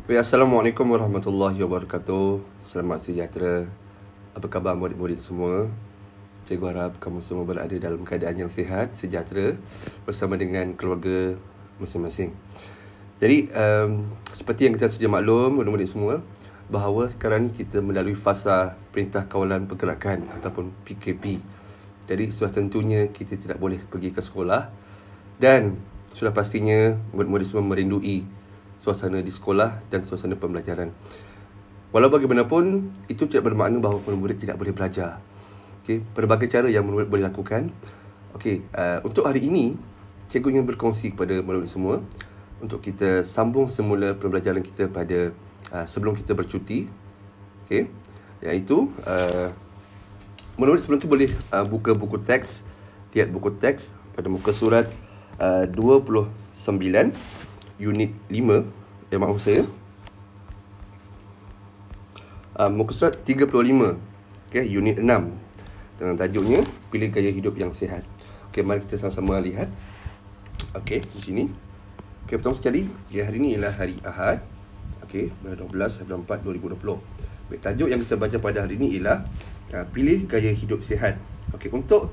Assalamualaikum warahmatullahi wabarakatuh. Selamat sejahtera. Apa khabar murid-murid semua? Cikgu harap kamu semua berada dalam keadaan yang sihat, sejahtera bersama dengan keluarga masing-masing. Jadi, seperti yang kita sudah maklum, murid-murid semua, bahawa sekarang ni kita melalui fasa Perintah Kawalan Pergerakan ataupun PKP. Jadi, sudah tentunya kita tidak boleh pergi ke sekolah dan sudah pastinya murid-murid semua merindui suasana di sekolah dan suasana pembelajaran. Walau bagaimanapun, itu tidak bermakna bahawa murid-murid tidak boleh belajar. Okay, berbagai cara yang murid boleh lakukan. Untuk hari ini, cikgu ingin berkongsi kepada murid-murid semua untuk kita sambung semula pembelajaran kita pada sebelum kita bercuti. Iaitu, murid-murid sebelum itu boleh buka buku teks, lihat buku teks pada muka surat 29, Unit 5, maaf saya, muka surat 35, Unit 6, dengan tajuknya Pilih Gaya Hidup Yang Sihat. Mari kita sama-sama lihat. Di sini. Pertama sekali, hari ini ialah hari Ahad, bulan 12 bulan 4 2020. Tajuk yang kita baca pada hari ini ialah Pilih Gaya Hidup Sihat. Untuk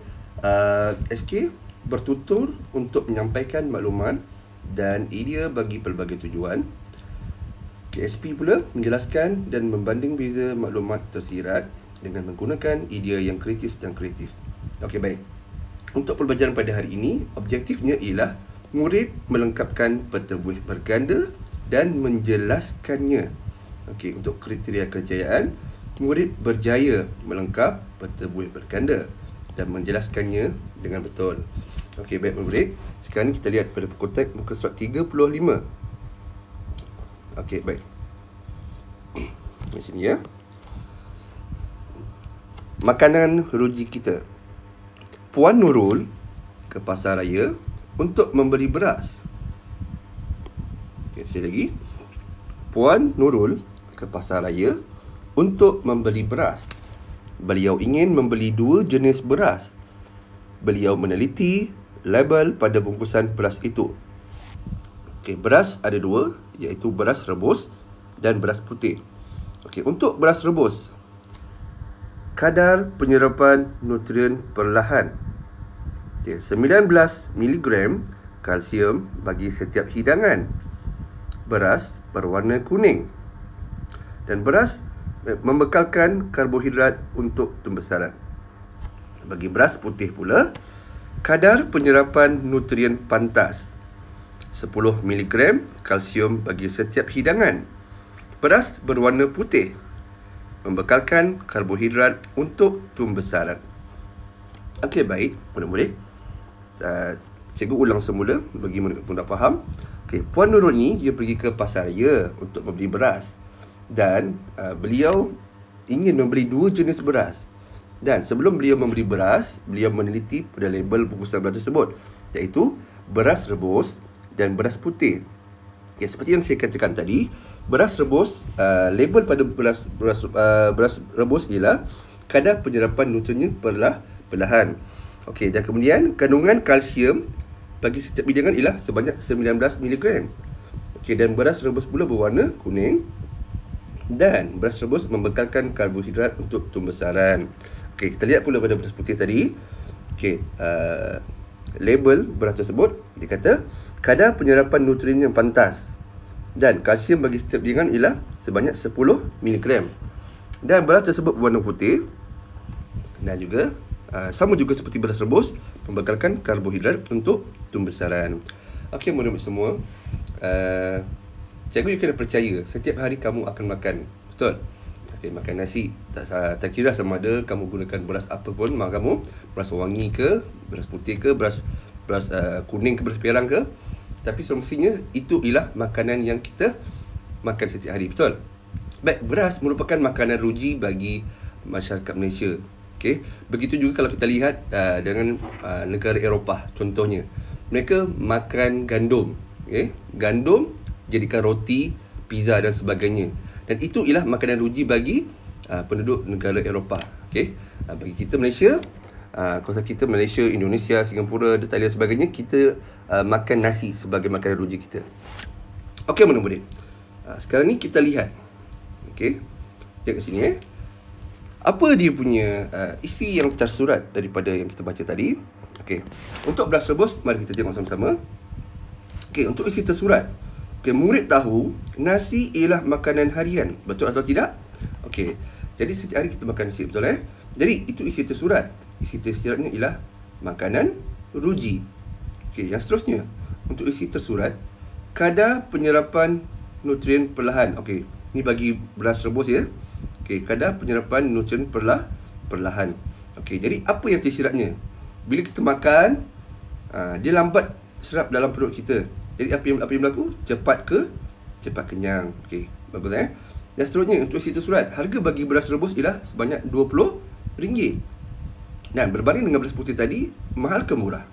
SK bertutur untuk menyampaikan maklumat dan idea bagi pelbagai tujuan. KSP pula menjelaskan dan membanding beza maklumat tersirat dengan menggunakan idea yang kritis dan kreatif. Baik. Untuk pembelajaran pada hari ini, objektifnya ialah murid melengkapkan peta buih berganda dan menjelaskannya. Untuk kriteria kejayaan, murid berjaya melengkap peta buih berganda dan menjelaskannya dengan betul. Baik murid. Sekarang ni kita lihat pada buku teks muka surat 35. Baik. Di sini ya. Makanan ruji kita. Puan Nurul ke pasar raya untuk membeli beras. Sekali lagi. Puan Nurul ke pasar raya untuk membeli beras. Beliau ingin membeli 2 jenis beras. Beliau meneliti label pada bungkusan beras itu. Beras ada 2, iaitu beras rebus dan beras putih. Untuk beras rebus, kadar penyerapan nutrien perlahan 19 mg kalsium bagi setiap hidangan. Beras berwarna kuning. Dan beras membekalkan karbohidrat untuk pembesaran. Bagi beras putih pula, kadar penyerapan nutrien pantas 10 mg kalsium bagi setiap hidangan. Beras berwarna putih membekalkan karbohidrat untuk pembesaran. Baik, murid-murid. Cikgu ulang semula bagi murid pun dah faham. Puan Nurul ni dia pergi ke pasar raya untuk membeli beras. Dan beliau ingin membeli 2 jenis beras. Dan sebelum beliau membeli beras, beliau meneliti pada label bungkusan beras tersebut, iaitu beras rebus dan beras putih. Seperti yang saya katakan tadi, beras rebus, label pada beras rebus ialah kadar penyerapan nutrien perlahan. Dan kemudian kandungan kalsium bagi setiap hidangan ialah sebanyak 19 mg. Dan beras rebus pula berwarna kuning. Dan beras rebus membekalkan karbohidrat untuk pembesaran. Kita lihat pula pada beras putih tadi. Label beras tersebut, dia kata kadar penyerapan nutrien yang pantas dan kalsium bagi setiap hidangan ialah sebanyak 10 mg. Dan beras tersebut berwarna putih. Dan juga sama juga seperti beras rebus, membekalkan karbohidrat untuk pembesaran. Murid-murid semua, cikgu kena percaya setiap hari kamu akan makan, betul? Makan nasi, tak kira sama ada kamu gunakan beras apa pun, mak kamu beras wangi ke, beras putih ke, beras kuning ke, beras perang ke, tapi semestinya itu ialah makanan yang kita makan setiap hari, betul? Baik, beras merupakan makanan ruji bagi masyarakat Malaysia. Begitu juga kalau kita lihat dengan negara Eropah contohnya, mereka makan gandum. Gandum jadikan roti, pizza dan sebagainya. Dan itu ialah makanan ruji bagi penduduk negara Eropah. Bagi kita Malaysia, kawasan kita Malaysia, Indonesia, Singapura, Thailand sebagainya, kita makan nasi sebagai makanan ruji kita. Okey, murid-murid. Sekarang ni kita lihat. Okey. Lihat kat sini apa dia punya isi yang tersurat daripada yang kita baca tadi. Okey. Untuk beras rebus, mari kita tengok sama-sama. Okey, untuk isi tersurat. Okey, murid tahu nasi ialah makanan harian. Betul atau tidak? Okey. Jadi setiap hari kita makan nasi, betul Jadi itu isi tersurat. Isi tersuratnya ialah makanan ruji. Okey, yang seterusnya. Untuk isi tersurat, kadar penyerapan nutrien perlahan. Okey, ni bagi beras rebus Okey, kadar penyerapan nutrien perlahan. Okey, jadi apa yang tersiratnya? Bila kita makan, dia lambat serap dalam perut kita. Jadi apa yang berlaku? Cepat kenyang. Okey, bagus Dan seterusnya untuk isi tersurat, harga bagi beras rebus ialah sebanyak RM20. Dan berbanding dengan beras putih tadi, mahal ke murah?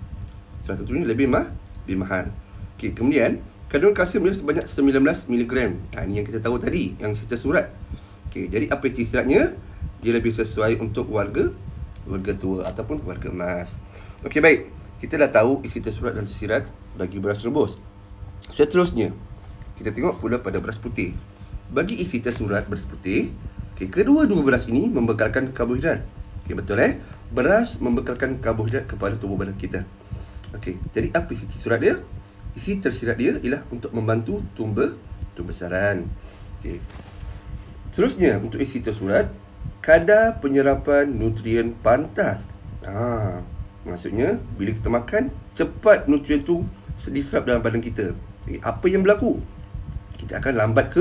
Salah satunya lebih mahal. Okey, kemudian kandungan kalsium ialah sebanyak 19 mg. Ini yang kita tahu tadi, yang isi tersurat. Okey, jadi apa tersiratnya? Dia lebih sesuai untuk warga tua ataupun warga emas. Okey, baik. Kita dah tahu isi tersurat dan tersirat bagi beras rebus. Seterusnya, kita tengok pula pada beras putih. Bagi isi tersurat beras putih, kedua-dua beras ini membekalkan karbohidrat. Okey, betul Beras membekalkan karbohidrat kepada tubuh badan kita. Okey, jadi apa isi tersurat dia? Isi tersirat dia ialah untuk membantu tumbesaran. Okey. Seterusnya, untuk isi tersurat, kadar penyerapan nutrien pantas. Maksudnya, bila kita makan, cepat nutrien tu diserap dalam badan kita. Apa yang berlaku? Kita akan lambat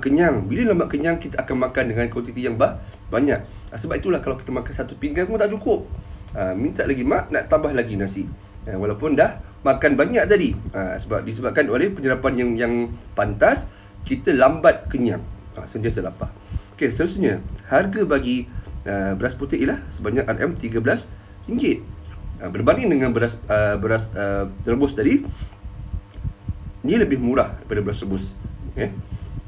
kenyang. Bila lambat kenyang, kita akan makan dengan kuantiti yang banyak. Sebab itulah kalau kita makan satu pinggan pun tak cukup. Minta lagi mak, nak tambah lagi nasi. Walaupun dah makan banyak tadi. Disebabkan oleh penyerapan yang pantas, kita lambat kenyang. Sentiasa lapar. Okey, seterusnya, harga bagi beras putih ialah sebanyak RM13. Berbanding dengan beras rebus tadi, ni lebih murah daripada beras rebus.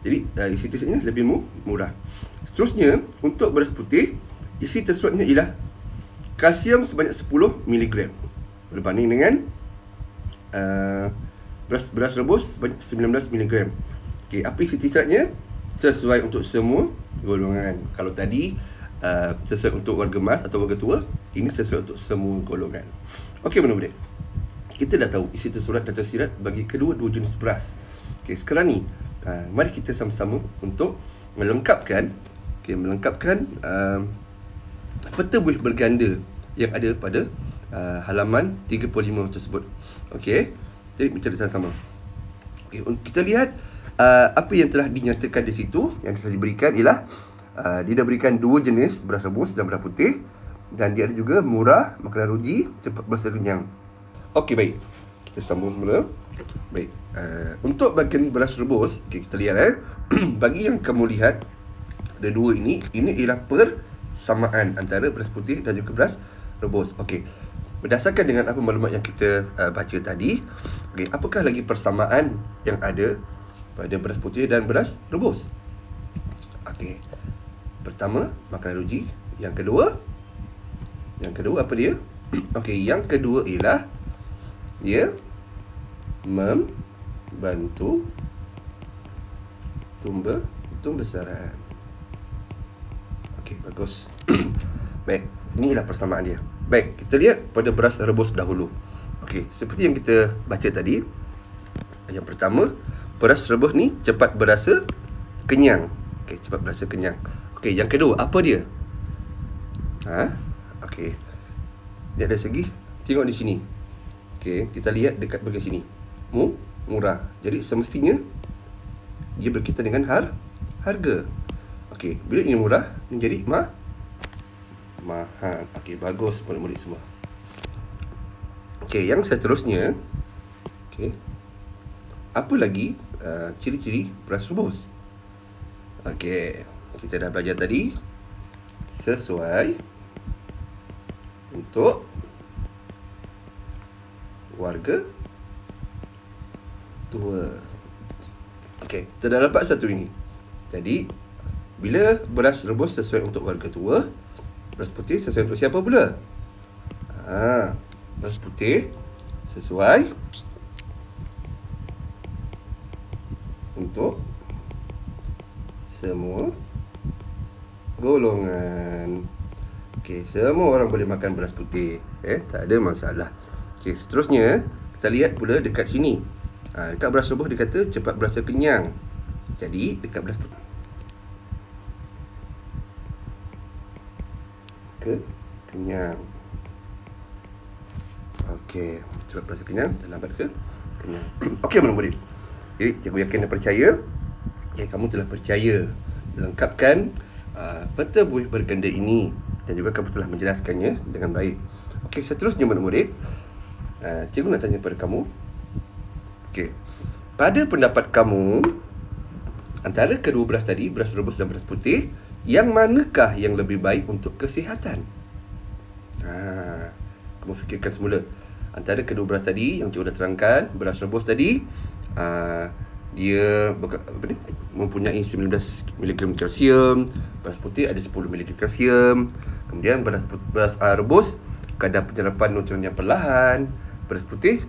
Jadi isi tersuratnya lebih murah. Seterusnya, untuk beras putih, isi tersuratnya ialah kalsium sebanyak 10 mg. Berbanding dengan beras rebus sebanyak 19 mg. Okey, apa isi tersuratnya? Sesuai untuk semua golongan. Kalau tadi sesuai untuk warga emas atau warga tua, ini sesuai untuk semua golongan. Okey, murid-murid, kita dah tahu isi tersurat dan tersirat bagi kedua-dua jenis beras. Okey, sekarang ni mari kita sama-sama untuk melengkapkan peta buih berganda yang ada pada halaman 35 tersebut. Okey, jadi kita sama-sama. Okey, kita lihat apa yang telah dinyatakan di situ. Yang telah diberikan ialah dia dah berikan dua jenis beras rebus dan beras putih, dan dia ada juga murah, makanan ruji, cepat berasa kenyang. Okey, baik, kita sambung semula. Baik, untuk bahagian beras rebus, kita lihat bagi yang kamu lihat ada dua ini ialah persamaan antara beras putih dan juga beras rebus. Okey, berdasarkan dengan apa maklumat yang kita baca tadi, apakah lagi persamaan yang ada pada beras putih dan beras rebus? Okey, pertama, makanan ruji. Yang kedua apa dia? Okey, yang kedua ialah dia membantu tumbesaran. Okey, bagus. Baik, ini ialah persamaan dia. Baik, kita lihat pada beras rebus dahulu. Okey, seperti yang kita baca tadi, yang pertama, beras rebus ni cepat berasa kenyang. Okey, cepat berasa kenyang. Okey, yang kedua, apa dia? Okey, lihat dari segi, tengok di sini. Okey, kita lihat dekat bahagian sini. Murah. Jadi semestinya dia berkaitan dengan harga. Okey, bila ini murah, ini jadi mahal. Okey, bagus murid-murid semua. Okey, yang seterusnya, okey, apa lagi ciri-ciri beras rebus? Okey, kita dah belajar tadi. Sesuai untuk warga tua. Okey, kita dah dapat satu ini. Jadi, bila beras rebus sesuai untuk warga tua, beras putih sesuai untuk siapa pula? Beras putih sesuai untuk semua golongan. Okey, semua orang boleh makan beras putih. Tak ada masalah. Okey, seterusnya kita lihat pula dekat sini. Dekat beras rebus dia kata cepat berasa kenyang. Jadi dekat beras putih kenyang. Okey, cepat berasa kenyang dan lambat kenyang. Okey, murid-murid. Jadi cikgu yakin dan percaya kamu telah percaya melengkapkan peta buih berganda ini dan juga kamu telah menjelaskannya dengan baik. Okey, seterusnya murid-murid, cikgu nak tanya pada kamu. Okey, pada pendapat kamu, antara kedua beras tadi, beras rebus dan beras putih, yang manakah yang lebih baik untuk kesihatan? Kamu fikirkan semula. Antara kedua beras tadi yang cikgu dah terangkan, beras rebus tadi dia mempunyai 19 mg kalsium, beras putih ada 10 mg kalsium. Kemudian beras rebus kadar penyerapan nutrien yang perlahan, beras putih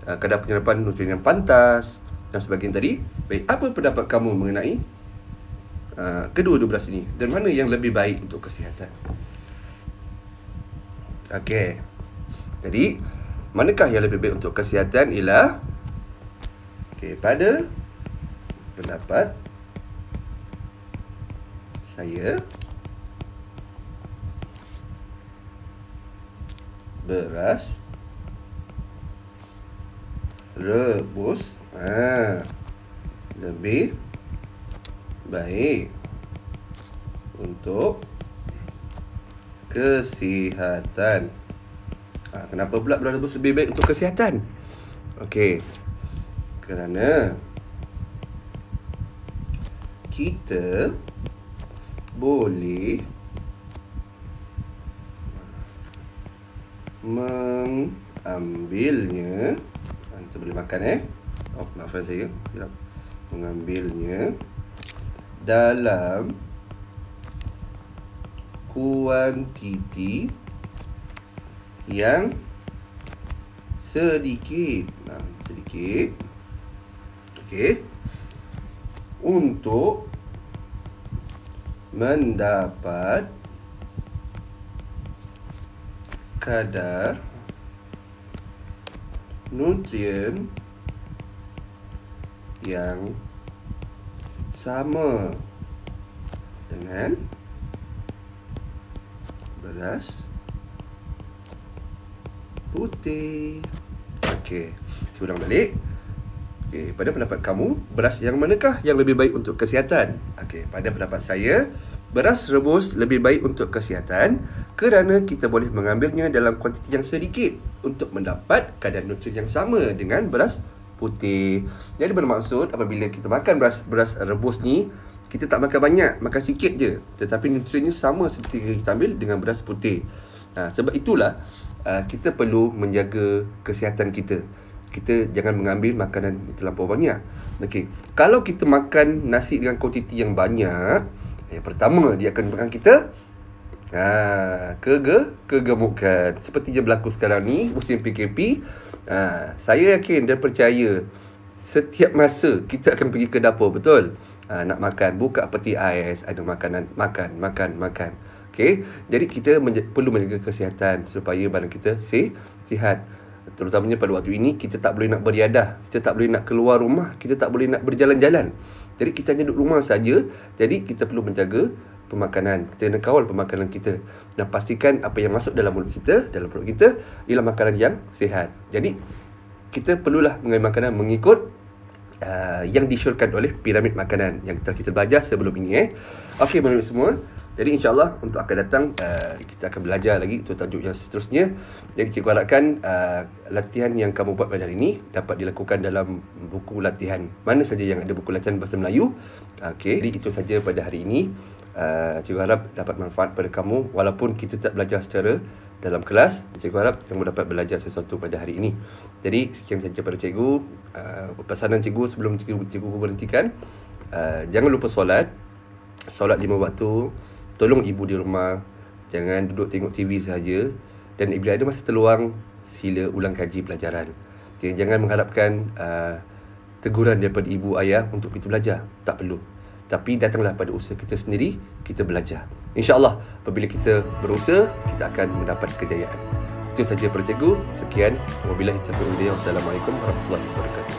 kadar penyerapan nutrien yang pantas dan sebagainya tadi. Baik, apa pendapat kamu mengenai kedua-dua beras ini dan mana yang lebih baik untuk kesihatan? Okey. Jadi, manakah yang lebih baik untuk kesihatan ialah pada pendapat saya, beras rebus lebih baik untuk kesihatan. Kenapa pula beras rebus lebih baik untuk kesihatan? Okey, kerana kita boleh mengambilnya. Kita boleh makan maafkan saya. Mengambilnya dalam kuantiti yang sedikit. Okey, untuk mendapat kadar nutrien yang sama dengan beras putih. Okey, saya ulang balik. Okey, pada pendapat kamu, beras yang manakah yang lebih baik untuk kesihatan? Okey, pada pendapat saya, beras rebus lebih baik untuk kesihatan kerana kita boleh mengambilnya dalam kuantiti yang sedikit untuk mendapat kadar nutrien yang sama dengan beras putih. Jadi bermaksud apabila kita makan beras rebus ni, kita tak makan banyak, makan sikit je, tetapi nutriennya sama seperti kita ambil dengan beras putih. Sebab itulah kita perlu menjaga kesihatan kita. Kita jangan mengambil makanan terlampau banyak. Okey, kalau kita makan nasi dengan kuantiti yang banyak, yang pertama dia akan menyebabkan kita kegemukan. Seperti yang berlaku sekarang ni, musim PKP. Saya yakin dan percaya setiap masa kita akan pergi ke dapur, betul? Nak makan, buka peti ais, ada makanan, makan. Okey, jadi kita perlu menjaga kesihatan supaya badan kita sihat. Terutamanya pada waktu ini, kita tak boleh nak beriadah, kita tak boleh nak keluar rumah, kita tak boleh nak berjalan-jalan. Jadi kita hanya duduk rumah saja. Jadi kita perlu menjaga pemakanan. Kita kena kawal pemakanan kita dan pastikan apa yang masuk dalam mulut kita, dalam perut kita ialah makanan yang sihat. Jadi kita perlulah mengambil makanan mengikut yang disyorkan oleh piramid makanan yang telah kita belajar sebelum ini. Okey, murid semua. Jadi insyaAllah untuk akan datang kita akan belajar lagi untuk tajuk yang seterusnya. Jadi cikgu harapkan latihan yang kamu buat pada hari ini dapat dilakukan dalam buku latihan. Mana saja yang ada buku latihan bahasa Melayu. Okey, jadi itu saja pada hari ini. Cikgu harap dapat manfaat pada kamu walaupun kita tak belajar secara dalam kelas. Cikgu harap kamu dapat belajar sesuatu pada hari ini. Jadi sekian saja pada cikgu. Pesanan cikgu sebelum cikgu berhentikan, jangan lupa solat 5 waktu. Tolong ibu di rumah, jangan duduk tengok TV sahaja. Dan bila ada masa terluang, sila ulang kaji pelajaran. Jangan mengharapkan teguran daripada ibu ayah untuk kita belajar. Tak perlu. Tapi datanglah pada usaha kita sendiri, kita belajar. InsyaAllah, apabila kita berusaha, kita akan mendapat kejayaan. Itu saja para cikgu. Sekian. Wabillahi taufiq wal hidayah. Wassalamualaikum warahmatullahi wabarakatuh.